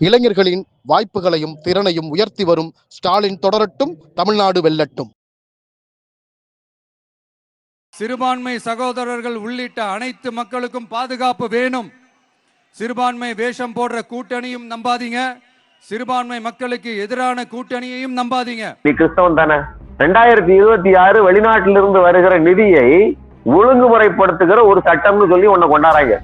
இளைஞர்களின் வாய்ப்புகளையும் திறனையும் உயர்த்தி வரும் ஸ்டாலின் தொடரட்டும், தமிழ்நாடு வெல்லட்டும். சிறுபான்மை சகோதரர்கள் உள்ளிட்ட அனைத்து மக்களுக்கும் பாதுகாப்பு வேணும். சிறுபான்மை வேஷம் போடுற கூட்டணியும் நம்பாதீங்க, சிறுபான்மை மக்களுக்கு எதிரான கூட்டணியையும் நம்பாதீங்க. நீ கிறிஸ்தவன் தானே? 2026 வெளிநாட்டிலிருந்து வருகிற நிதியை ஒழுங்குமுறைப்படுத்துகிற ஒரு சட்டம்னு சொல்லி ஒண்ணு கொண்டாடுறாங்க.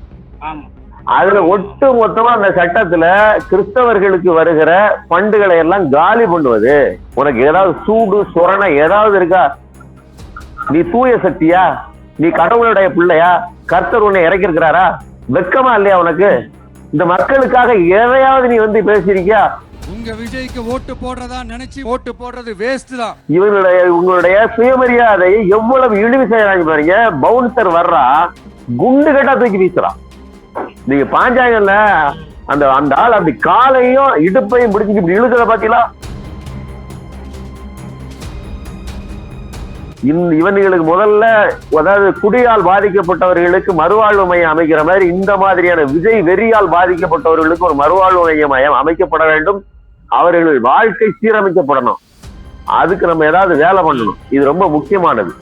அதுல ஒட்டு மொத்தமா அந்த சட்டத்துல கிறிஸ்தவர்களுக்கு வருகிற ஃபண்டுகளை எல்லாம் காலி பண்ணுவது. உனக்கு ஏதாவது சூடு சொரணை ஏதாவது இருக்கா? நீ தூய சக்தியா? நீ கடவுளுடைய பிள்ளையா? கர்த்தர் உன்னை இறக்கிருக்கிறாரா? வெக்கமா இல்லையா உனக்கு? இந்த மக்களுக்காக எதையாவது நீ வந்து பேசியிருக்கியா? உங்க விஜய்க்கு ஓட்டு போடுறதா நினைச்சு ஓட்டு போடுறது வேஸ்ட் தான். உங்களுடைய சுயமரியாதையை எவ்வளவு இழிவு செய்யறாங்க பாருங்க. பவுன்சர் வர்றா, குண்டு கட்டா தூக்கி வீசுறான். நீங்க பாஞ்சாங்கல்ல, அந்த ஆள் அப்படி காலையும் இடுப்பையும் பிடிச்சி இப்படி இழுக்கிறத பாத்தீங்களா? இவனுங்களுக்கு முதல்ல, அதாவது குடியால் பாதிக்கப்பட்டவர்களுக்கு மறுவாழ்வு மையம் அமைக்கிற மாதிரி இந்த மாதிரியான விஜய் வெறியால் பாதிக்கப்பட்டவர்களுக்கு ஒரு மறுவாழ்வு மையம் அமைக்கப்பட வேண்டும். அவர்கள் வாழ்க்கை சீரமைக்கப்படணும். அதுக்கு நம்ம ஏதாவது வேலை பண்ணணும். இது ரொம்ப முக்கியமானது.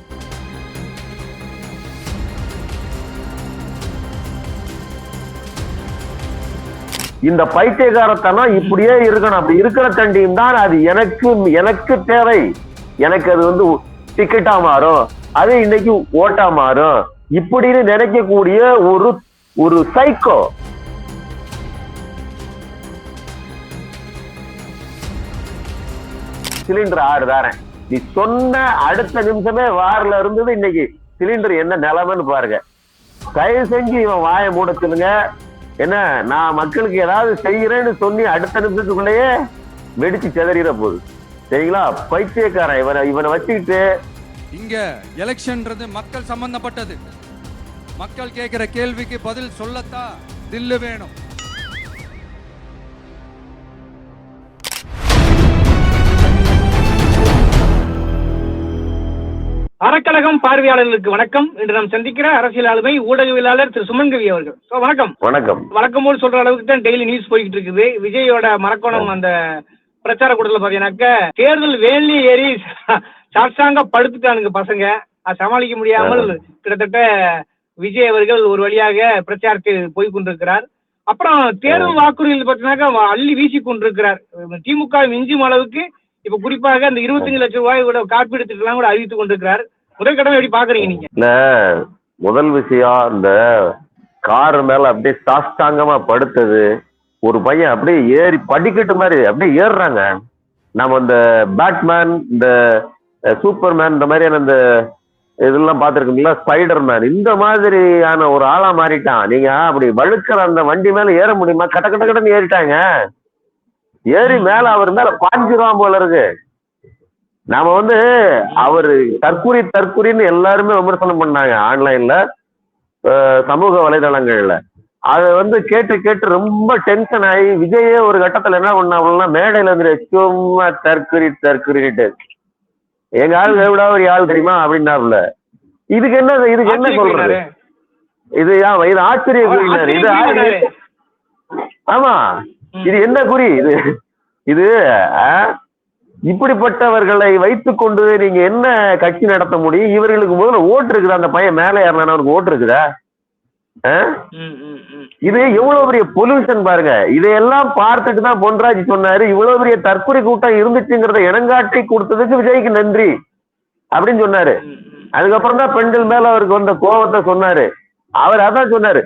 இந்த பைத்தியகாரத்தனம் இப்படியே இருக்கணும். அப்படி இருக்கிற தண்டியும் தான் அது எனக்கு தேவை. எனக்கு அது வந்து டிக்கெட்டா மாறும், அது இன்னைக்கு ஓட்டா மாறும் இப்படின்னு நினைக்கக்கூடிய ஒரு சைக்கோ. சிலிண்டர் 6 தாரேன் நீ சொன்ன அடுத்த நிமிஷமே வாரில் இருந்தது. இன்னைக்கு சிலிண்டர் என்ன நிலைமைன்னு பாருங்க. தயவு செஞ்சு இவன் வாயை மூட சொல்லுங்க. என்ன, நான் மக்களுக்கு ஏதாவது செய்யறேன்னு சொல்லி அடுத்த நிமிஷத்துக்குள்ளேயே வெடிச்சு செதறிட போகுது. சரிங்களா? பைத்தியக்காரன் இவனை வச்சுக்கிட்டு. இங்க எலெக்ஷன்ன்றது மக்கள் சம்பந்தப்பட்டது. மக்கள் கேட்கிற கேள்விக்கு பதில் சொல்லத்தான் தில்லு வேணும். அறக்கழகம் பார்வையாளர்களுக்கு வணக்கம். இன்று நாம் சந்திக்கிற அரசியல் ஆளுமை ஊடகவியலாளர் திரு சுமன்கவி அவர்கள். வணக்கம். வணக்கம். வழக்கம் போல் சொல்ற அளவுக்கு தான் டெய்லி நியூஸ் போய்கிட்டு இருக்குது. விஜயோட மரக்கோணம் அந்த பிரச்சார கூட்டத்தில் பாத்தீங்கன்னாக்க தேர்தல் வேலி ஏறி சாட்சாங்க படுத்துட்டானுங்க பசங்க. சமாளிக்க முடியாமல் கிட்டத்தட்ட விஜய் அவர்கள் ஒரு வழியாக பிரச்சாரத்தில் போய் கொண்டிருக்கிறார். அப்புறம் தேர்தல் வாக்குறுதிகள் பார்த்தீங்கன்னாக்கா அள்ளி வீசி கொண்டிருக்கிறார். திமுக மிஞ்சும் அளவுக்கு இப்ப குறிப்பாக அந்த 25 லட்சம் ரூபாய் கூட காப்பீடு திட்டம் கூட அறிவித்துக் கொண்டிருக்கிறார். முதல் கடமை எப்படி பாக்குறீங்க நீங்க? இல்ல, முதல் விஷயம் இந்த கார் மேல அப்படியே சாஷ்டாங்கமா படுத்தது. ஒரு பையன் அப்படியே ஏறி படிக்கட்டு மாதிரி அப்படியே ஏறுறாங்க. நம்ம இந்த பேட்மேன், இந்த சூப்பர்மேன், இந்த மாதிரியான இந்த இதெல்லாம் பார்த்துருக்கீங்களா? ஸ்பைடர் மேன், இந்த மாதிரியான ஒரு ஆளா மாறிட்டான். நீங்க அப்படி வழுக்கிற அந்த வண்டி மேல ஏற முடியுமா? கட்ட கட்ட கட்டன்னு ஏறிட்டாங்க. ஏறி மேல அவர் மேல பாஞ்சிருவான் போல இருக்கு. நாம வந்து அவரு தற்குறின்னு எல்லாருமே விமர்சனம் பண்ணாங்க ஆன்லைன்ல, சமூக வலைதளங்கள்ல. அதை வந்து கேட்டு ரொம்ப டென்ஷன் ஆகி விஜயே ஒரு கட்டத்துல என்ன பண்ணாங்கன்னா, மேடையில இருந்து சும்மா தற்குறிட்டு எங்க ஆள் எவ்வளோ ஒரு ஆள் தெரியுமா அப்படின்னாருல. இதுக்கு என்ன சொல்றாரு? இது ஆச்சரிய குறினாரு. இது ஆமா, இது என்ன குறி? இது இப்படிப்பட்டவர்களை வைத்துக் கொண்டு நீங்க என்ன கட்சி நடத்த முடியும்? இவர்களுக்கு முதல்ல ஓட்டு இருக்குதா? அந்த பையன் மேல ஏறினா அவருக்கு ஓட்டு இருக்குதா? இது எவ்வளவு பெரிய பொல்யூஷன் பாருங்க. இதையெல்லாம் பார்த்துட்டு தான் பொன்ராஜ் சொன்னாரு, இவ்வளவு பெரிய தற்கொலை கூட்டம் இருந்துச்சுங்கிறத இனங்காட்டி கொடுத்ததுக்கு விஜய்க்கு நன்றி அப்படின்னு சொன்னாரு. அதுக்கப்புறம் தான் பெண்கள் மேல அவருக்கு வந்த கோபத்தை சொன்னாரு. அவர் அதான் சொன்னாரு,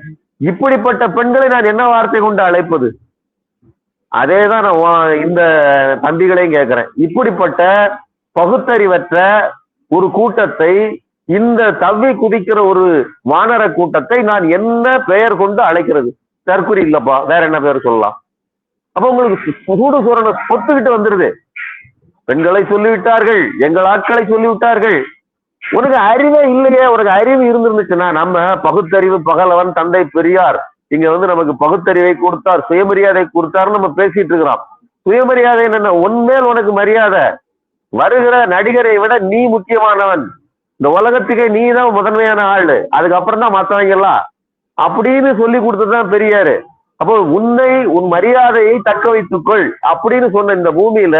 இப்படிப்பட்ட பெண்களை நான் என்ன வார்த்தை கொண்டு அழைப்பது? அதேதான் நான் இந்த தம்பிகளையும் கேட்கிறேன். இப்படிப்பட்ட பகுத்தறிவற்ற ஒரு கூட்டத்தை, இந்த தவ்வி குதிக்கிற ஒரு வானர கூட்டத்தை நான் என்ன பெயர் கொண்டு அழைக்கிறது? தற்குறி இல்லப்பா, வேற என்ன பெயர் சொல்லலாம்? அப்ப உங்களுக்கு சூடு சூரண பொத்துக்கிட்டு வந்துருது. பெண்களை சொல்லிவிட்டார்கள், எங்கள் ஆட்களை சொல்லிவிட்டார்கள். உனக்கு அறிவே இல்லையே. உனக்கு அறிவு இருந்துருந்துச்சுன்னா, நம்ம பகுத்தறிவு பகலவன் தந்தை பெரியார் இங்க வந்து நமக்கு பகுத்தறிவை கொடுத்தார், சுயமரியாதை கொடுத்தாருன்னு நம்ம பேசிட்டு இருக்கிறோம். சுயமரியாதை என்ன? உன்மேல் உனக்கு மரியாதை. வருகிற நடிகரை விட நீ முக்கியமானவன். இந்த உலகத்துக்கே நீ தான் முதன்மையான ஆளு, அதுக்கப்புறம் தான் மற்றவங்க எல்லாம் அப்படின்னு சொல்லி கொடுத்ததுதான் பெரியாரு. அப்போ உன் மரியாதையை தக்க வைத்துக்கொள் அப்படின்னு சொன்ன இந்த பூமியில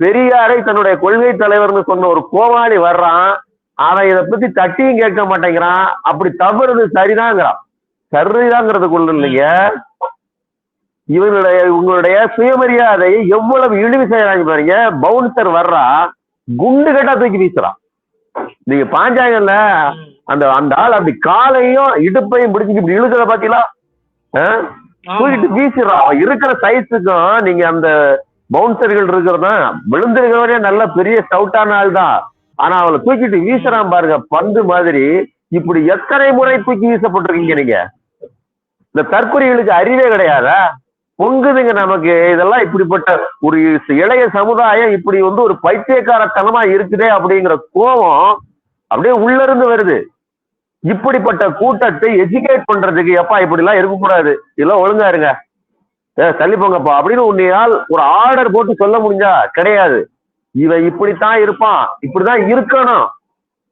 பெரியாரை தன்னுடைய கொள்கை தலைவர்னு சொன்ன ஒரு கோமாளி வர்றான். அவன் இதை பத்தி தட்டியும் கேட்க மாட்டேங்கிறான். அப்படி தவறுது சரிதாங்கிறான். சரிதாங்கிறதுக்குள்ள இல்லைங்க, உங்களுடைய சுயமரியாதையை எவ்வளவு இழிவு செய்யறாங்க பாருங்க. பவுன்சர் வர்றா, குண்டு கட்டா தூக்கி வீசுறான். நீங்க பாஞ்சாங்கல்ல, அந்த அந்த ஆள் அப்படி காலையும் இடுப்பையும் பிடிச்சி இப்படி இழுக்கிறத பாத்தீங்களா, தூக்கிட்டு வீசிடுறான். இருக்கிற சைஸுக்கும் நீங்க அந்த பவுன்சர்கள் இருக்கிறதா விழுந்திருக்கிறவனே நல்ல பெரிய ஸ்டவுட்டான ஆள் தான். ஆனா அவளை தூக்கிட்டு வீசுறான் பாருங்க, பந்து மாதிரி. இப்படி எத்தனை முறை தூக்கி வீசப்பட்டிருக்கீங்க நீங்க? இந்த தற்கொலைகளுக்கு அறிவே கிடையாதா? பொங்குதுங்க நமக்கு. இதெல்லாம் இப்படிப்பட்ட ஒரு இளைய சமுதாயம் இப்படி ஒரு பைத்தியக்காரத்தனமா இருக்குதே அப்படிங்கிற கோபம் அப்படியே உள்ள இருந்து வருது. இப்படிப்பட்ட கூட்டத்தை எஜுகேட் பண்றதுக்கு, எப்பா இப்படி எல்லாம் இருக்கக்கூடாது, இதெல்லாம் ஒழுங்கா இருங்க, தள்ளி போங்கப்பா அப்படின்னு உன்னையால் ஒரு ஆர்டர் போட்டு சொல்ல முடிஞ்சா? கிடையாது. இவன் இப்படித்தான் இருப்பான், இப்படிதான் இருக்கணும்,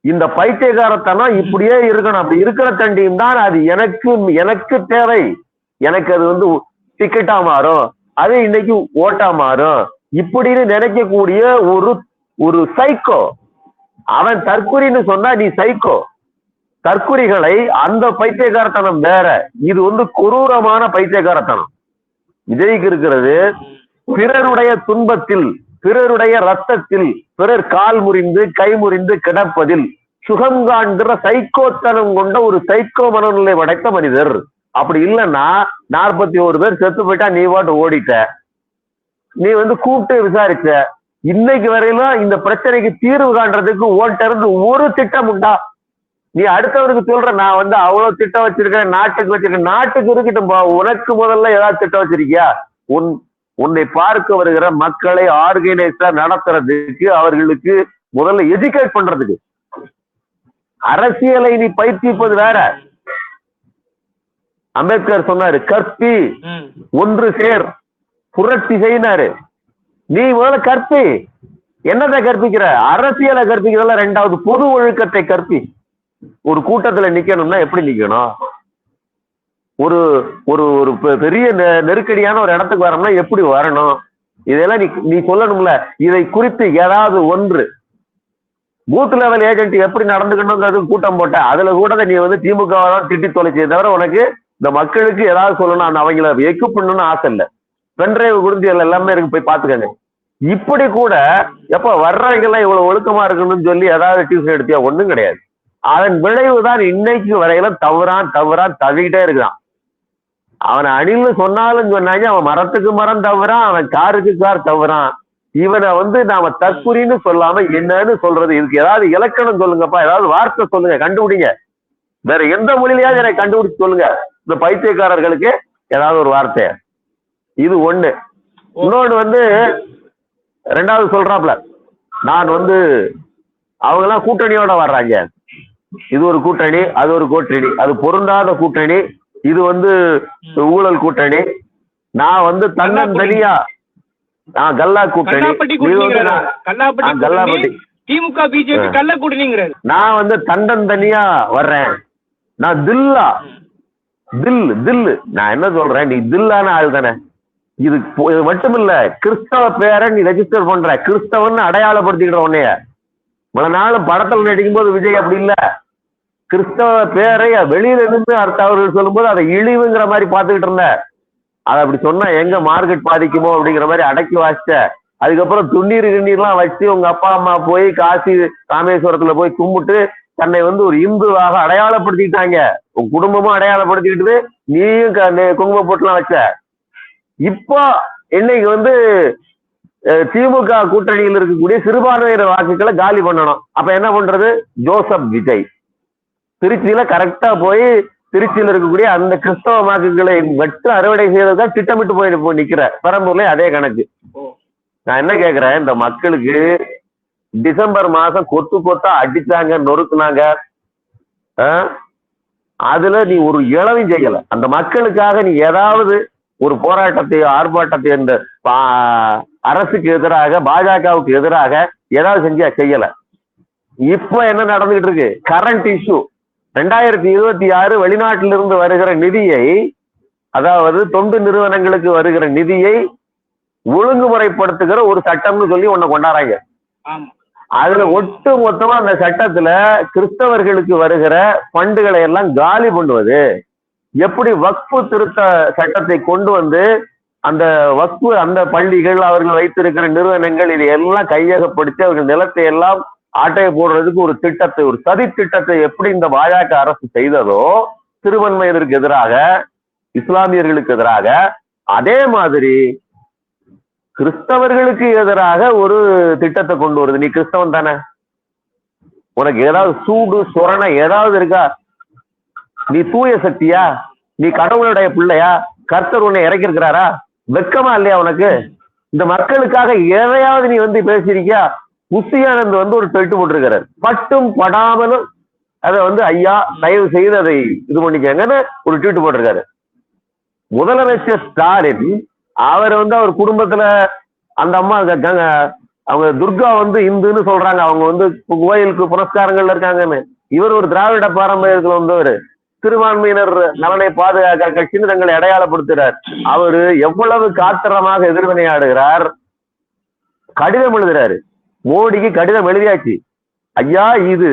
இந்த பைத்தியக்காரத்தனம் இப்படியே இருக்கணும். அப்படி இருக்கிற தண்டியும் தான் அது எனக்கு தேவை. எனக்கு அது டிக்கெட்டா மாறும், அது இன்னைக்கு ஓட்டா மாறும் இப்படின்னு நினைக்கக்கூடிய ஒரு சைக்கோ. அவன் தற்குறின்னு சொன்னா நீ சைக்கோ. தற்குறிகளை அந்த பைத்தியக்காரத்தனம் வேற. இது கொடூரமான பைத்தியக்காரத்தனம். விஜய்க்கு இருக்கிறது பிறருடைய துன்பத்தில், பிறருடைய ரத்தத்தில், பிறர் கால் முறிந்து கை முறிந்து கிடப்பதில் சுகம் காண்கிற சைக்கோத்தனம் கொண்ட ஒரு சைக்கோ மனநிலை படைத்த மனிதர். அப்படி இல்லைன்னா 41 பேர் செத்து போயிட்டா நீ பாட்டு ஓடிட்ட. நீ கூப்பிட்டு விசாரிச்ச. இன்னைக்கு வரையிலும் இந்த பிரச்சனைக்கு தீர்வு காண்றதுக்கு ஓட்ட இருந்து ஒரு திட்டம் உண்டா? நீ அடுத்தவருக்கு சொல்ற நான் அவ்வளவு திட்டம் வச்சிருக்கேன், நாட்டுக்கு வச்சிருக்கேன். நாட்டுக்கு இருக்கட்டும், உனக்கு முதல்ல ஏதாவது திட்டம் வச்சிருக்கியா? உன்னை பார்க்க வருகிற மக்களை ஆர்கனைஸா நடத்துறதுக்கு, அவர்களுக்கு முதல்ல எஜுகேட் பண்றதுக்கு. அரசியலை நீ பயிற்சிப்பது வேற. அம்பேத்கர் சொன்னாரு, கற்பி ஒன்று சேர் புரட்சி செய்யினாரு. நீ முதல்ல கற்பி. என்னத்தை கற்பிக்கிற? அரசியலை கற்பிக்கிறதுல ரெண்டாவது பொது ஒழுக்கத்தை கற்பி. ஒரு கூட்டத்துல நிக்கணும்னா எப்படி நிக்கணும்? ஒரு ஒரு ஒரு பெரிய நெருக்கடியான ஒரு இடத்துக்கு வரணும்னா எப்படி வரணும்? இதெல்லாம் நீ சொல்லணும்ல. இதை குறித்து ஏதாவது ஒன்று பூத் லெவல் ஏஜென்ட் எப்படி நடந்துக்கணுங்கிறது கூட்டம் போட்ட அதுல கூட நீ திமுக தான் திட்டி தொலைச்சே தவிர உனக்கு இந்த மக்களுக்கு ஏதாவது சொல்லணும், அந்த அவங்கள எக்யூப் பண்ணணும்னு ஆசை இல்லை. பென்ட்ரைவ் குறிஞ்சி எல்லாமே இருக்கு, போய் பாத்துக்கங்க. இப்படி கூட எப்ப வர்றவங்க எல்லாம் இவ்வளவு ஒழுக்கமா இருக்கணும்னு சொல்லி ஏதாவது டியூஷன் எடுத்தியா? ஒண்ணும் கிடையாது. அதன் விளைவுதான் இன்னைக்கு வரையில தவறான் தவிக்கிட்டே இருக்கிறான். அவனை அணில்னு சொன்னாலும் சொன்னாங்க, அவன் மரத்துக்கு மரம் தவறான், அவன் காருக்கு கார் தவறான். இவனை நாம தற்குறின்னு சொல்லாம என்னன்னு சொல்றது? இதுக்கு ஏதாவது இலக்கணம் சொல்லுங்கப்பா, ஏதாவது வார்த்தை சொல்லுங்க, கண்டுபிடிங்க. வேற எந்த மொழியிலையாவது எனக்கு கண்டுபிடிச்சு சொல்லுங்க இந்த பைத்தியக்காரர்களுக்கு ஏதாவது ஒரு வார்த்தை. இது ஒண்ணு. இன்னொன்னு ரெண்டாவது சொல்றாப்ல, நான் அவங்க எல்லாம் கூட்டணியோட வர்றாங்க. இது ஒரு கூட்டணி, அது ஒரு கூட்டணி, அது பொருந்தாத கூட்டணி, இது ஊழல் கூட்டணி. நான் தன்னந்தனியா கல்லா கூட்டணி, கல்லாப்பட்டி திமுக பிஜேபி கள்ள கூட்டணிங்கிறாரு. நான் தன்னந்தனியா வர்றேன், நான் தில்லு. நான் என்ன சொல்றேன், நீ தில்லான ஆள் தானே. இது மட்டுமில்ல, கிறிஸ்தவ பேரை நீ ரெஜிஸ்டர் பண்ற, கிறிஸ்தவன் அடையாளப்படுத்திக்கிற உன்னைய. இவ்வளவு நாள் படத்துல நடிக்கும் போது விஜய் அப்படி இல்ல, கிறிஸ்தவ பேரை வெளியில இருந்து அவர்கள் சொல்லும் போது அதை இழிவுங்கிற மாதிரி பாத்துக்கிட்டு இருந்த. அதை அப்படி சொன்னா எங்க மார்க்கெட் பாதிக்குமோ அப்படிங்கிற மாதிரி அடக்கி வாசிச்ச. அதுக்கப்புறம் துண்ணீர்லாம் வச்சு உங்க அப்பா அம்மா போய் காசி ராமேஸ்வரத்துல போய் கும்பிட்டு தன்னை ஒரு இந்துவாக அடையாளப்படுத்திக்கிட்டாங்க. உங்க குடும்பமும் அடையாளப்படுத்திக்கிட்டு நீயும் குங்கும போட்டுலாம் வச்ச. இப்போ இன்னைக்கு திமுக கூட்டணியில் இருக்கக்கூடிய சிறுபான்மையினர் வாக்குகளை காலி பண்ணணும். அப்ப என்ன பண்றது? ஜோசப் விஜய் திருச்சியில கரெக்டா போய் திருச்சியில் இருக்கக்கூடிய அந்த கிறிஸ்தவ வாக்குகளை மட்டும் அறுவடை செய்யறதுதான் திட்டமிட்டு போய் நிக்கிற. பெரம்பூர்ல அதே கணக்கு. நான் என்ன கேக்குறேன், இந்த மக்களுக்கு டிசம்பர் மாசம் கொத்தா அடிச்சாங்க, நொறுக்குனாங்க. அதுல நீ ஒரு இளவும் செய்யல. அந்த மக்களுக்காக நீ ஏதாவது ஒரு போராட்டத்தையோ ஆர்ப்பாட்டத்தையோ இந்த அரசுக்கு எதிராக, பாஜகவுக்கு எதிராக ஏதாவது செய்யல. இப்ப என்ன நடந்துகிட்டு இருக்கு? கரண்ட் இஷ்யூ 2026 வெளிநாட்டிலிருந்து வருகிற நிதியை அதாவது தொண்டு நிறுவனங்களுக்கு வருகிற நிதியை ஒழுங்குமுறைப்படுத்துகிற ஒரு சட்டம்னு சொல்லி ஒண்ணு கொண்டாடுறாங்க. ஆமா. அதுல ஒட்டு மொத்தமா அந்த சட்டத்துல கிறிஸ்தவர்களுக்கு வருகிற ஃபண்டுகளை எல்லாம் காலி பண்ணுவது, எப்படி வக்ஃபு திருத்த சட்டத்தை கொண்டு வந்து அந்த வக்ஃபு அந்த பள்ளிகள் அவர்கள் வைத்திருக்கிற நிறுவனங்கள் இது எல்லாம் கையகப்படுத்தி அவர்கள் நிலத்தை எல்லாம் ஆட்டையை போடுறதுக்கு ஒரு திட்டத்தை, ஒரு சதி திட்டத்தை எப்படி இந்த பாஜக அரசு செய்ததோ சிறுபான்மையினருக்கு எதிராக, இஸ்லாமியர்களுக்கு எதிராக, அதே மாதிரி கிறிஸ்தவர்களுக்கு எதிராக ஒரு திட்டத்தை கொண்டு வருது. நீ கிறிஸ்தவன் தானே, உனக்கு ஏதாவது சூடு சொரணை ஏதாவது இருக்கா, நீ தூய சக்தியா, நீ கடவுளுடைய பிள்ளையா, கர்த்தர் உன்னை இறக்கிருக்கிறாரா, வெக்கமா இல்லையா உனக்கு? இந்த மக்களுக்காக எதையாவது நீ வந்து பேசியிருக்கியா? புஷியானந்த் வந்து ஒரு ட்வீட் போட்டிருக்கிறார், பட்டும் படாமலும் அதை வந்து ஐயா தயவு செய்து அதை இது பண்ணிக்கங்கன்னு ஒரு ட்வீட் போட்டிருக்காரு. முதலமைச்சர் ஸ்டாலின் அவர் வந்து அவர் குடும்பத்துல அந்த அம்மா அவங்க துர்கா வந்து இந்துன்னு சொல்றாங்க, அவங்க வந்து கோயிலுக்கு புரஸ்காரங்கள்ல இருக்காங்கன்னு. இவர் ஒரு திராவிட பாரம்பரியத்துல வந்தவர், சிறுபான்மையினர் நலனை பாதுகாக்க கட்சின்னு தங்களை அடையாளப்படுத்துகிறார். அவரு எவ்வளவு காத்திரமாக எதிர்வினையாடுகிறார். கடிதம் எழுதுறாரு, மோடிக்கு கடிதம் எழுதியாச்சு. ஐயா இது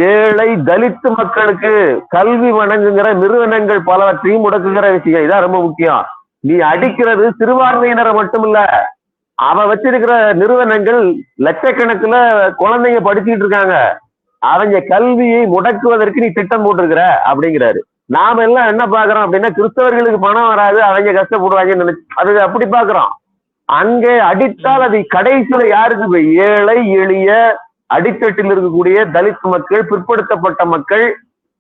ஏழை தலித்து மக்களுக்கு கல்வி வழங்குகிற நிறுவனங்கள் பலவற்றையும் முடக்குகிற விஷயம், இதான் ரொம்ப முக்கியம். நீ அடிக்கிறது சிறுபான்மையினரை மட்டும் இல்ல, அவ வச்சிருக்கிற நிறுவனங்கள் லட்சக்கணக்குல குழந்தைங்க படிச்சுட்டு இருக்காங்க, அவங்க கல்வியை முடக்குவதற்கு நீ திட்டம் போட்டிருக்கிற அப்படிங்கிறாரு. நாம எல்லாம் என்ன பாக்குறோம் அப்படின்னா, கிறிஸ்தவர்களுக்கு பணம் வராது, அவங்க கஷ்டப்படுவாங்கன்னு நினைச்சு அது அப்படி பாக்குறோம். அங்கே அடித்தால் அது கடைசியில யாருக்கு போய்? ஏழை எளிய அடித்தட்டில் இருக்கக்கூடிய தலித் மக்கள், பிற்படுத்தப்பட்ட மக்கள்,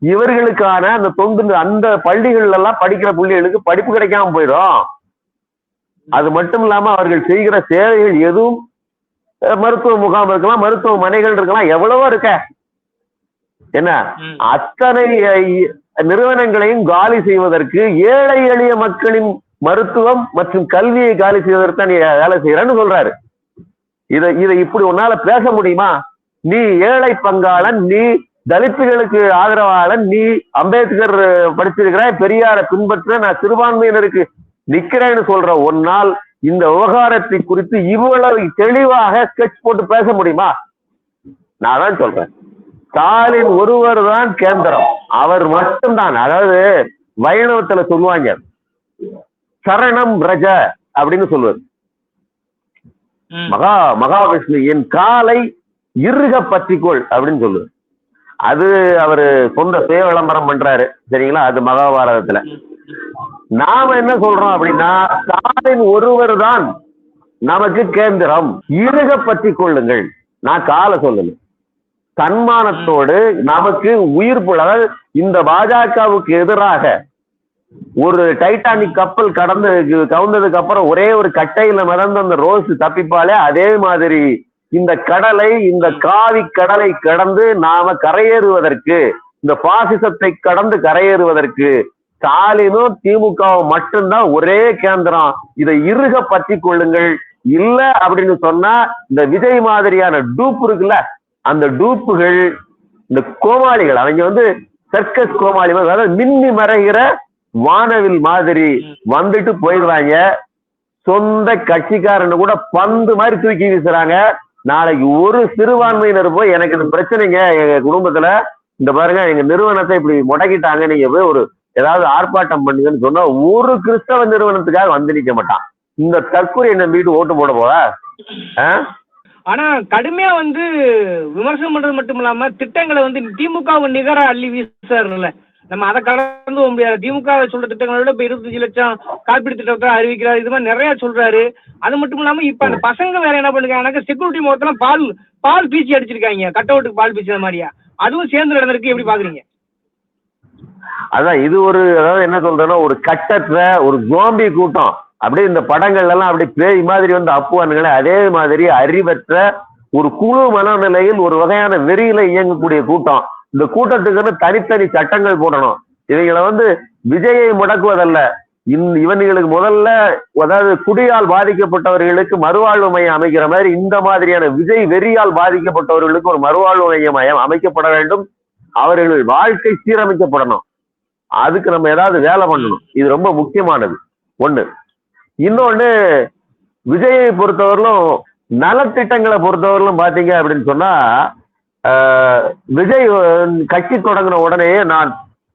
இவர்களுக்கான அந்த தொண்டு அந்த பள்ளிகள் எல்லாம் படிக்கிற பிள்ளைகளுக்கு படிப்பு கிடைக்காம போயிடும். அது மட்டும் இல்லாம அவர்கள் செய்கிற சேவைகள் எதுவும், மருத்துவ முகாம் இருக்கலாம், மருத்துவமனைகள் இருக்கலாம், எவ்வளவோ இருக்க என்ன, அத்தனை நிறுவனங்களையும் காலி செய்வதற்கு, ஏழை எளிய மக்களின் மருத்துவம் மற்றும் கல்வியை காலி செய்வதற்கு தான் நீ வேலை செய்யறன்னு சொல்றாரு. இதை இப்படி உன்னால பேச முடியுமா? நீ ஏழை பங்காளன், நீ தலித்துகளுக்கு ஆதரவாளன், நீ அம்பேத்கர் படிச்சிருக்கிறாய், பெரியாரை பின்பற்ற, நான் சிறுபான்மையினருக்கு நிக்கிறேன்னு சொல்ற ஒன்னால் இந்த விவகாரத்தை குறித்து இவ்வளவு தெளிவாக ஸ்கெட்ச் போட்டு பேச முடியுமா? நான் தான் சொல்றேன், ஸ்டாலின் ஒருவர் தான் கேந்திரம், அவர் மட்டும்தான். அதாவது வைணவத்துல சொல்லுவாங்க சரணம் ரஜ அப்படின்னு சொல்லுவார். மகாவிஷ்ணு என் காலை இறுக பற்றிக்கொள் அப்படின்னு சொல்லுவார். அது அவரு சொந்த சுய விளம்பரம் பண்றாரு, சரிங்களா? அது மகாபாரதத்துல. நாம என்ன சொல்றோம் அப்படின்னா, ஸ்டாலின் ஒருவர் தான் நமக்கு கேந்திரம், இறுக பற்றி கொள்ளுங்கள். நான் காலை சொல்லல, தன்மானத்தோடு நமக்கு உயிர் போல, அதாவது இந்த பாஜகவுக்கு எதிராக ஒரு டைட்டானிக் கப்பல் கவுந்ததுக்கு அப்புறம் ஒரே ஒரு கட்டையில மிதந்த அந்த ரோஸ் தப்பிப்பாலே, அதே மாதிரி இந்த கடலை, இந்த காவி கடலை கடந்து நாம கரையேறுவதற்கு, இந்த பாசிசத்தை கடந்து கரையேறுவதற்கு ஸ்டாலினும் திமுகவும் மட்டும்தான் ஒரே கேந்திரம். இதை இறுக பற்றி கொள்ளுங்கள். இல்ல அப்படின்னு சொன்னா இந்த விஜய் மாதிரியான டூப் இருக்குல்ல, அந்த டூப்புகள், இந்த கோமாளிகள், அவங்க வந்து சர்க்கஸ் கோமாளி, அதாவது மின்னி மறைகிற வானவில் மாதிரி வந்துட்டு போயிடுறாங்க. சொந்த கட்சிக்காரன்னு கூட பந்து மாதிரி தூக்கி வீசுறாங்க. நாளைக்கு ஒரு சிறுபான்மையினர் போய் எனக்கு இந்த பிரச்சனைங்க எங்க குடும்பத்துல, இந்த பாருங்க எங்க நிறுவனத்தை இப்படி முடக்கிட்டாங்க, நீங்க போய் ஒரு ஏதாவது ஆர்ப்பாட்டம் பண்ணுங்கன்னு சொன்னா ஒரு கிறிஸ்தவ நிறுவனத்துக்காக வந்து நிக்க மாட்டான். இந்த தற்கொலை என்ன வீட்டு ஓட்டு போட போல. ஆனா கடுமையா வந்து விமர்சனம் பண்றது மட்டும் இல்லாம திட்டங்களை வந்து திமுக நிகர அள்ளி வீசுறாருல்ல, நம்ம அதை கடந்து போக முடியாது. திமுக சொல்ற திட்டங்களை விட இப்ப 25 லட்சம் காப்பீடு திட்டத்தை அறிவிக்கிறாரு, இது மாதிரி நிறைய சொல்றாரு. அது மட்டும் இல்லாம இப்ப அந்த பசங்க வேற என்ன பண்ணுறாங்க, செக்யூரிட்டி முகத்துல பால் பீச்சி அடிச்சிருக்காங்க, கட் அவுட்டுக்கு பால் பீச்சு மாதிரியா, அதுவும் சேர்ந்து நடந்திருக்கு. எப்படி பாக்குறீங்க? அதான் இது ஒரு, அதாவது என்ன சொல்றேன்னா, ஒரு கட்டற்ற ஒரு ஜோம்பி கூட்டம். அப்படியே இந்த படங்கள்ல எல்லாம் அப்படி பேய் மாதிரி வந்து அப்புவானுங்களே, அதே மாதிரி அறிவற்ற ஒரு குழு மனநிலையில் ஒரு வகையான வெறியில இயங்கக்கூடிய கூட்டம். இந்த கூட்டத்துக்குன்னு தனித்தனி சட்டங்கள் போடணும். இவங்களை வந்து விஜயை முடக்குவதல்ல, இவங்களுக்கு முதல்ல, அதாவது குடியால் பாதிக்கப்பட்டவர்களுக்கு மறுவாழ்வு மையம் அமைக்கிற மாதிரி இந்த மாதிரியான விஜய் வெறியால் பாதிக்கப்பட்டவர்களுக்கு ஒரு மறுவாழ்வு மையம் அமைக்கப்பட வேண்டும். அவர்கள் வாழ்க்கை சீரமைக்கப்படணும். அதுக்கு நம்ம ஏதாவது வேலை பண்ணணும். இது ரொம்ப முக்கியமானது ஒண்ணு. இன்னொன்னு, விஜயை பொறுத்தவரையிலும் நலத்திட்டங்களை பொறுத்தவரையிலும் பாத்தீங்க அப்படின்னு சொன்னா, விஜய் கட்சி தொடங்கின உடனே நான்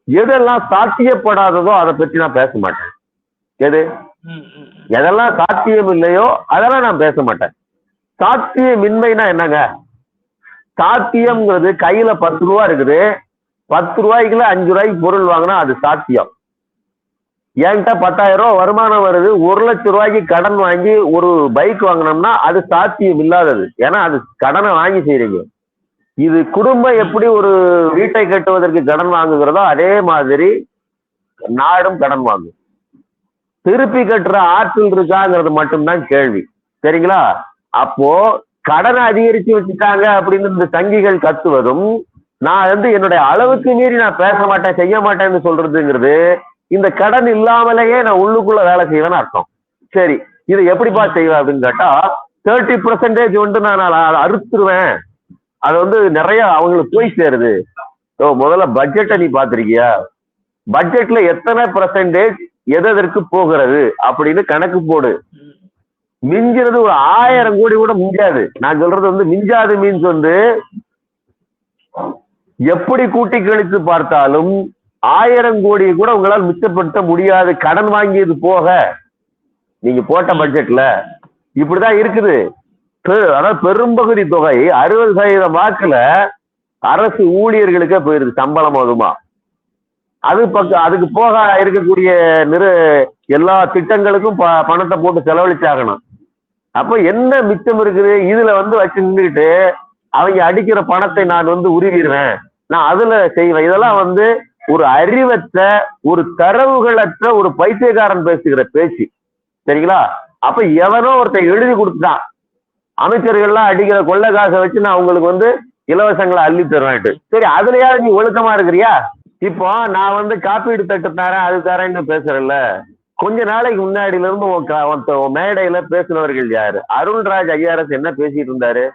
எதெல்லாம் சாத்தியப்படாததோ அதை பற்றி நான் பேச மாட்டேன். எதெல்லாம் சாத்தியம் இல்லையோ அதெல்லாம் நான் பேச மாட்டேன். சாத்தியமின்மைனா என்னங்க? சாத்தியம்ங்கிறது கையில 10 ரூபா இருக்குது, 10 ரூபாய்க்குள்ள 5 ரூபாய்க்கு பொருள் வாங்கினா அது சாத்தியம். என்கிட்ட 10,000 ரூபாய் வருமானம் வருது, 1 லட்சம் ரூபாய்க்கு கடன் வாங்கி ஒரு பைக் வாங்கினோம்னா அது சாத்தியம் இல்லாதது. ஏன்னா அது கடனை வாங்கி செய்றீங்க. இது குடும்பம் எப்படி ஒரு வீட்டை கட்டுவதற்கு கடன் வாங்குகிறதோ அதே மாதிரி நாடும் கடன் வாங்கும். திருப்பி கட்டுற ஆற்றல் இருக்காங்கிறது மட்டும்தான் கேள்வி. சரிங்களா? அப்போ கடனை அதிகரிச்சு வச்சுட்டாங்க அப்படின்னு இந்த சங்கிகள் கத்துவதும், நான் என்னுடைய அளவுக்கு மீறி நான் பேச மாட்டேன் செய்ய மாட்டேன்னு சொல்றதுங்கிறது, இந்த கடன் இல்லாமலேயே நான் உள்ளுக்குள்ள வேலை செய்வேன்னு அர்த்தம். சரி, இதை எப்படிப்பா செய்வேன் அப்படின்னு கேட்டா, 30% நான் அறுத்துருவேன். அது நிறைய அவங்களுக்கு போய் சேருது. முதல்ல பட்ஜெட்டை நீ பாத்திருக்கியா? பட்ஜெட்ல எத்தனை % எதற்கு போகிறது அப்படின்னு கணக்கு போடு. மிஞ்சிறது ஒரு 1000 கோடி கூட மிஞ்சாது. நான் சொல்றது மிஞ்சாது மீன்ஸ் எப்படி கூட்டி கழித்து பார்த்தாலும் 1000 கோடி கூட உங்களால் மிச்சப்படுத்த முடியாது. கடன் வாங்கியது போக நீங்க போட்ட பட்ஜெட்ல இப்படிதான் இருக்குது. அதாவது பெரும்பகுதி தொகை 60% வாக்குல அரசு ஊழியர்களுக்கே போயிருது, சம்பளம் அதுமா. அதுக்கு போக இருக்கக்கூடிய எல்லா திட்டங்களுக்கும் பணத்தை போட்டு செலவழிச்சாகணும். அப்ப என்ன மிச்சம் இருக்குது? இதுல வச்சு நின்றுட்டு அவங்க அடிக்கிற பணத்தை நான் உருவிடுவேன், நான் அதுல செய்வேன். இதெல்லாம் ஒரு அறிவற்ற, ஒரு தரவுகளற்ற ஒரு பைத்தியக்காரன் பேசுகிற பேச்சு. சரிங்களா? அப்ப எவனோ ஒருத்தன் எழுதி கொடுத்துட்டான், அமைச்சர்கள்லாம் அடிக்கிற கொள்ளை காசை வச்சு நான் உங்களுக்கு இலவசங்களை அள்ளி தருவேன்ட்டு. சரி, அதுலயாவது நீ ஒழுக்கமா இருக்கிறியா? இப்போ நான் காப்பீடு திட்டு தரேன் அது தரேன்னு பேசுறேன்ல, கொஞ்ச நாளைக்கு முன்னாடில இருந்து மேடையில பேசுனவர்கள் யாரு? அருள்ராஜ் ஐஆர்எஸ் என்ன பேசிட்டு இருந்தாரு?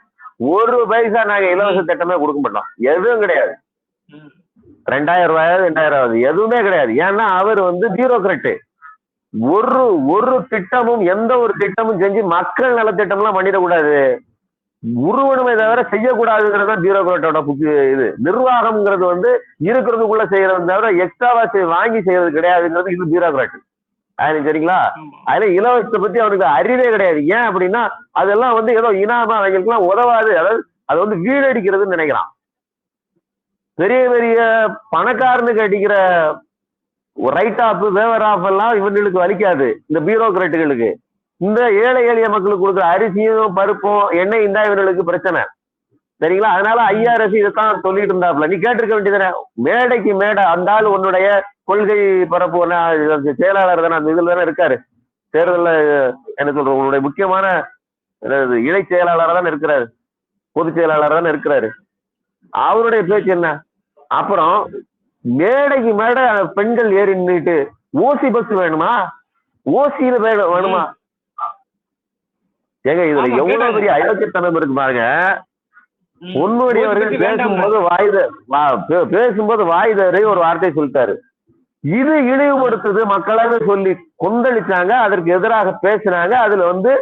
1 பைசா நாங்க இலவச திட்டமே கொடுக்க மாட்டோம், எதுவும் கிடையாது. 2000 ரூபாயாவது 2000 எதுவுமே கிடையாது. ஏன்னா அவர் பியூரோக்ராட்டு. ஒரு திட்டமும், எந்த ஒரு திட்டமும் செஞ்சு மக்கள் நலத்திட்டம்லாம் பண்ணிடக்கூடாது, உருவணுமே தவிர செய்யக்கூடாதுங்கிறது தான் பியூரோக்ராட்டோட இது. நிர்வாகம்ங்கிறது இருக்கிறதுக்குள்ள செய்யறது தவிர எக்ஸ்ட்ராவா வாங்கி செய்யறது கிடையாதுங்கிறது இது பியூரோக்ராட். அது சரிங்களா? அதுல இலவசத்தை பத்தி அவனுக்கு அறிவே கிடையாது. ஏன் அப்படின்னா அதெல்லாம் ஏதோ இனாமா அவங்களுக்குலாம் உதவாது. அதாவது அது வீடடிக்கிறதுன்னு நினைக்கிறான். பெரிய பெரிய பணக்காரனுக்கு அடிக்கிற ரைட் ஆஃப் வேவர் ஆஃப் எல்லாம் இவங்களுக்கு வலிக்காது, இந்த பியூரோக்ராட்டுகளுக்கு. இந்த ஏழை எளிய மக்களுக்கு கொடுக்குற அரிசியும் பருப்பும் எண்ணெயும் தான் இவர்களுக்கு பிரச்சனை. சரிங்களா? அதனால ஐஆர்எஸ் இதைத்தான் சொல்லிட்டு இருந்தாப்புல. நீ கேட்டிருக்க வேண்டியதானே, மேடைக்கு மேடை அந்த ஆள் உன்னுடைய கொள்கை பரப்பு செயலாளர் தானே, அந்த இதுல தானே இருக்காரு. தேர்தலில் என்ன சொல்ற, உங்களுடைய முக்கியமான இணை செயலாளராக தானே இருக்கிறாரு, பொதுச் செயலாளர் தானே இருக்கிறாரு. அவருடைய பேச்சு என்ன? அப்புறம் மேடைக்கு மேடை பெண்கள் ஏறி நின்றுட்டு ஓசி பஸ் வேணுமா, ஓசியில வேணுமா? ஏங்க இதுல எவ்வளவு பெரிய அயோக்கியத்தனம் இருக்கு பாருங்க. பொன்முடியவர்கள் பேசும்போது வாய்தறி ஒரு வார்த்தை சொல்லிட்டாரு, இது இழிவுபடுத்துது மக்களாக சொல்லி கொந்தளிச்சாங்க, அதற்கு எதிராக பேசினாங்க. அதுல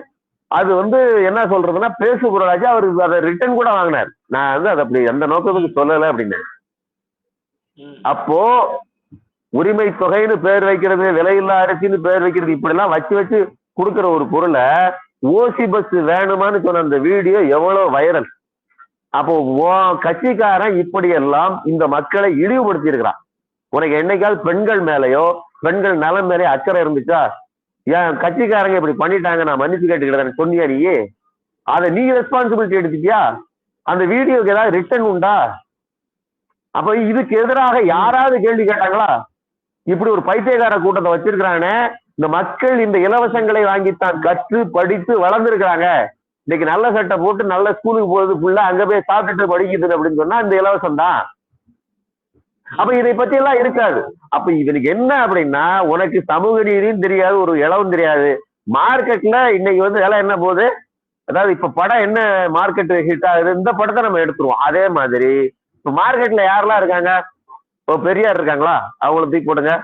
அது என்ன சொல்றதுன்னா பேசு பொருளாச்சு. அவருக்கு அதை ரிட்டர்ன் கூட வாங்கினார். நான் அதை அப்படி எந்த நோக்கத்துக்கு சொல்லலை அப்படின்னு. அப்போ உரிமை தொகைன்னு பேர் வைக்கிறது, விலையில்லா அரிசின்னு பேர் வைக்கிறது, இப்படி எல்லாம் வச்சு கொடுக்குற ஒரு பொருளை ஓசி பஸ் வேணுமான்னு சொன்ன அந்த வீடியோ எவ்வளவு வைரல். அப்போ கட்சிக்காரன் இப்படியெல்லாம் இந்த மக்களை இழிவுபடுத்தி இருக்கிறான். உனக்கு என்னைக்காவது பெண்கள் மேலேயோ பெண்கள் நலம் மேலேயோ அக்கறை இருந்துச்சா? ஏன் கட்சிக்காரங்க இப்படி பண்ணிட்டாங்க நான் மன்னிச்சு கேட்டுக்கிறேன் சொன்னியா? நீ அதை நீ ரெஸ்பான்சிபிலிட்டி எடுத்துட்டியா? அந்த வீடியோக்கு ஏதாவது ரிட்டர்ன் உண்டா? அப்ப இதுக்கு எதிராக யாராவது கேள்வி கேட்டாங்களா? இப்படி ஒரு பைத்தியக்கார கூட்டத்தை வச்சிருக்கிறானே, இந்த மக்கள் இந்த இலவசங்களை வாங்கித்தான் கற்று படித்து வளர்ந்துருக்கிறாங்க. இன்னைக்கு நல்ல சட்டை போட்டு நல்ல ஸ்கூலுக்கு போறது ஃபுல்லா அங்க போய் சாப்பிட்டுட்டு படிக்குது அப்படின்னு சொன்னா இந்த இலவசம் தான். அப்ப இதை பத்தி எல்லாம் இருக்காது. அப்ப இவனுக்கு என்ன அப்படின்னா, உனக்கு சமூக நீதியும் தெரியாது, ஒரு இளவும் தெரியாது. மார்க்கெட்ல இன்னைக்கு விலை என்ன போகுது, அதாவது இப்ப படம் என்ன மார்க்கெட் ஹிட் ஆகுது, இந்த படத்தை நம்ம எடுத்துருவோம். அதே மாதிரி இப்ப மார்க்கெட்ல யாரெல்லாம் இருக்காங்க? பெரியார் இருக்காங்களா, அவங்கள தூக்கி போடுங்க.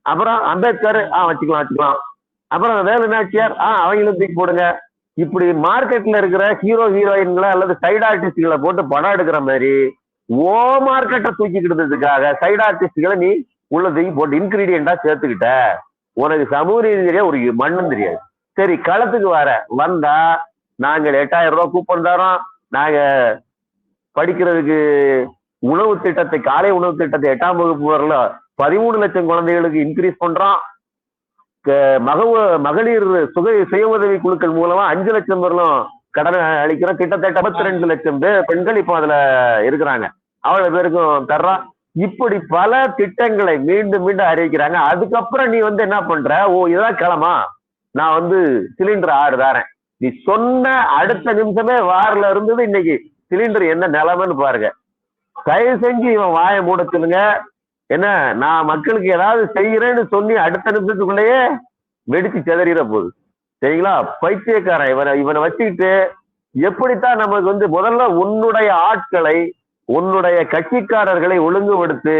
அப்புறம் அம்பேத்கர் வச்சுக்கலாம். அப்புறம் வேலு நாச்சியார் அவங்களும் தூக்கி போடுங்க. இப்படி மார்க்கெட்ல இருக்கிற ஹீரோயின்களை அல்லது சைடு ஆர்டிஸ்ட்களை போட்டு படம் எடுக்கிற மாதிரி ஓ மார்க்கெட்டை தூக்கிக்கிட்டதுக்காக சைடு ஆர்டிஸ்ட்களை நீ உள்ள தூக்கி போட்டு இன்கிரீடியண்டா சேர்த்துக்கிட்ட. உனக்கு சமூக ரீதி தெரியாது, ஒரு மண்ணும் தெரியாது. சரி, களத்துக்கு வந்தா நாங்கள் 8000 ரூபாய் கூப்பன் தரோம், நாங்க படிக்கிறதுக்கு உணவு திட்டத்தை, காலை உணவு திட்டத்தை 8ஆம் வகுப்பு வரல 13 லட்சம் குழந்தைகளுக்கு இன்க்ரீஸ் பண்றோம். மகளிர் சுய உதவி குழுக்கள் மூலமா 5 லட்சம் வரலும் கடன் அளிக்கிறோம். கிட்டத்தட்ட 52 லட்சம் பெண்கள் இப்போ அதுல இருக்கிறாங்க. அவ்வளவு பேருக்கும் தர்றோம். இப்படி பல திட்டங்களை மீண்டும் அறிவிக்கிறாங்க. அதுக்கப்புறம் நீ என்ன பண்ற, இதான் கிளம்பா, நான் சிலிண்டர் 6 தாரேன். நீ சொன்ன அடுத்த நிமிஷமே வாரில் இருந்தது இன்னைக்கு சிலிண்டர் என்ன நிலைமைன்னு பாருங்க. தயவு செஞ்சு இவன் வாயை மூட சொல்லுங்க. என்ன, நான் மக்களுக்கு ஏதாவது செய்யறேன்னு சொல்லி அடுத்த நிமிஷத்துக்குள்ளேயே வெடிச்சு செதறிட போகுது. சரிங்களா? பைத்தியக்காரன் இவனை வச்சுக்கிட்டு எப்படித்தான் நமக்கு முதல்ல உன்னுடைய ஆட்களை, உன்னுடைய கட்சிக்காரர்களை ஒழுங்குபடுத்து,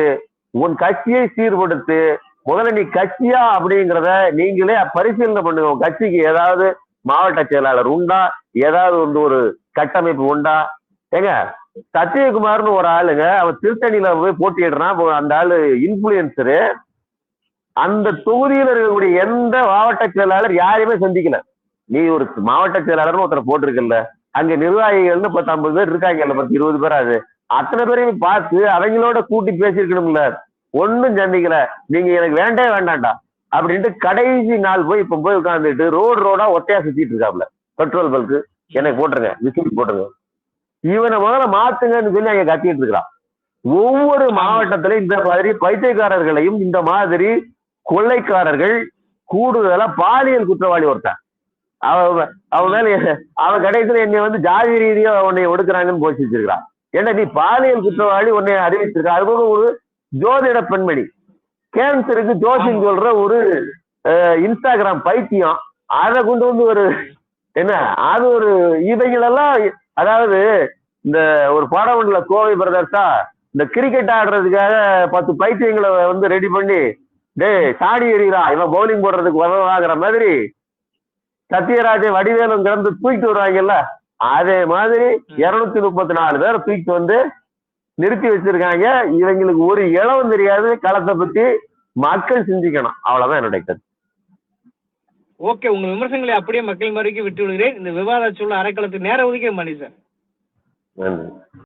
உன் கட்சியை சீர்படுத்து. முதல்ல நீ கட்சியா அப்படிங்கிறத நீங்களே பரிசீலனை பண்ணுங்க. உன் கட்சிக்கு ஏதாவது மாவட்ட செயலாளர் உண்டா, ஏதாவது ஒரு கட்டமைப்பு உண்டா? ஏங்க, சத்யகுமார்னு ஒரு ஆளுங்க, அவன் திருத்தணியில போய் போட்டியிடுறான். அந்த ஆளு இன்ஃபுளுசரு. அந்த தொகுதியில் இருக்கக்கூடிய எந்த மாவட்ட செயலாளர் யாரையுமே சந்திக்கல. நீ ஒரு மாவட்ட செயலாளர்னு ஒருத்தரை போட்டிருக்கல, அங்க நிர்வாகிகள்னு 10-50 பேர் இருக்காங்கல்ல, 10-20 பேர். அது அத்தனை பேரையும் பார்த்து அவங்களோட கூட்டி பேசியிருக்கணும்ல. ஒன்னும் சந்திக்கல. நீங்க எனக்கு வேண்டாண்டா அப்படின்ட்டு கடைசி நாள் இப்ப போய் உட்காந்துட்டு ரோடா ஒத்தையா சுத்திட்டு இருக்காப்ல. பெட்ரோல் பல்க்கு எனக்கு போட்டுருங்க, விசில் போட்டுருங்க, இவனை முதல்ல மாத்துங்கன்னு சொல்லி அங்க கத்திட்டு இருக்கிறான். ஒவ்வொரு மாவட்டத்திலும் இந்த மாதிரி பைத்தியக்காரர்களையும், இந்த மாதிரி கொள்ளைக்காரர்கள், கூடுதலா பாலியல் குற்றவாளி ஒருத்தன், அவன் மேல அவன் கடைசியில என்னை ஜாதி ரீதியா உன்னை ஒடுக்குறாங்கன்னு போச்சு வச்சிருக்கிறான். ஏன்னா நீ பாலியல் குற்றவாளி உன்னை அறிவிச்சிருக்க. அதுபோக ஒரு ஜோதிட பெண்மணி, கேன்சருக்கு ஜோசியம் சொல்ற ஒரு இன்ஸ்டாகிராம் பைத்தியம், அதை கொண்டு ஒரு அது ஒரு இவைகளெல்லாம். அதாவது இந்த ஒரு படம் ஒன்றுல கோவை பிரதர்ஸா இந்த கிரிக்கெட் ஆடுறதுக்காக 10 பைத்தியங்களை ரெடி பண்ணி, சாடி எறிகிறா இவன் பவுலிங் போடுறதுக்கு உதவாகிற மாதிரி சத்யராஜை வடிவேலும் கிடந்து தூக்கிட்டு வருவாங்கல்ல, அதே மாதிரி 234 பேரை தூக்கிட்டு நிறுத்தி வச்சிருக்காங்க. இவங்களுக்கு ஒரு இளவும் தெரியாது. களத்தை பத்தி மக்கள் சிந்திக்கணும். அவ்வளவுதான் என்னுடைய கருத்து. ஓகே, உங்க விமர்சனங்களை அப்படியே மக்கள் மறைக்கு விட்டு விடுகிறேன். இந்த விவாத சூழல் அரைக்களத்துக்கு நேரம் ஒதுக்க மாட்டேன் சார். நன்றி.